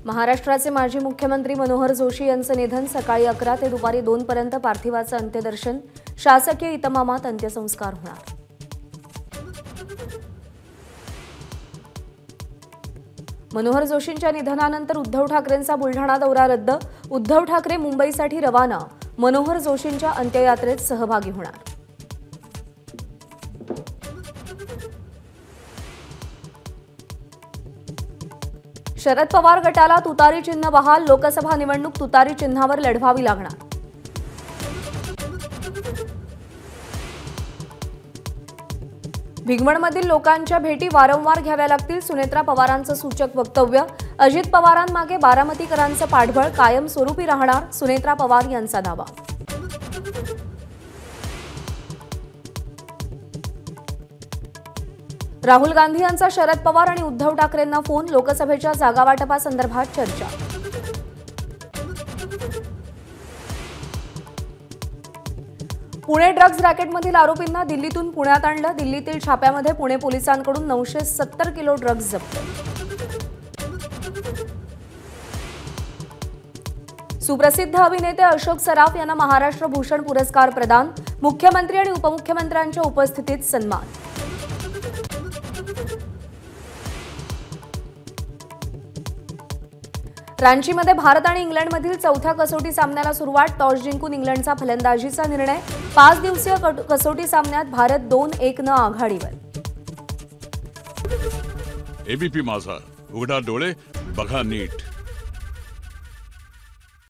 महाराष्ट्राचे माजी मुख्यमंत्री मनोहर जोशी यांचं निधन सकाळी 11 ते दुपारी 2 पर्यंत पार्थिवाचं अंत्यदर्शन शासकीय इतमामात अंत्यसंस्कार होणार। मनोहर जोशींच्या निधनानंतर उद्धव ठाकरेंचा बुलढाणा दौरा रद्द। उद्धव ठाकरे मुंबईसाठी रवाना। मनोहर जोशींच्या अंत्ययात्रेत सहभागी होणार। शरद पवार गटाला तुतारी चिन्ह बहाल। लोकसभा निवडणूक तुतारी चिन्हावर लढवावी लागणार। भिगवणमधील लोकांच्या भेटी वारंवार घ्याव्या लागतील। सुनेत्रा पवारांचं सूचक वक्तव्य। अजित पवारांमागे बारामतीकरांचं पाठबळ कायमस्वरूपी राहणार। सुनेत्रा पवार यांचा दावा। राहुल गांधी यांचा शरद पवार आणि उद्धव ठाकरेंना फोन। लोकसभेच्या जागावाटपासंदर्भात चर्चा। पुणे ड्रग्ज रॅकेटमधील आरोपींना दिल्लीतून पुण्यात आणलं। दिल्लीतील छाप्यामध्ये पुणे पोलिसांकडून 970 किलो ड्रग्ज जप्त। सुप्रसिद्ध अभिनेते अशोक सराफ यांना महाराष्ट्र भूषण पुरस्कार प्रदान। मुख्यमंत्री आणि उपमुख्यमंत्र्यांच्या उपस्थितीत सन्मान। रांचीमध्ये भारत आणि इंग्लंडमधील चौथ्या कसोटी सामन्याला सुरुवात। टॉस जिंकून इंग्लंडचा फलंदाजीचा निर्णय। 5 दिवसीय कसोटी सामन्यात भारत 2-1 न आघाडीवर। एबीपी माझा, उघडा डोळे बघा नीट।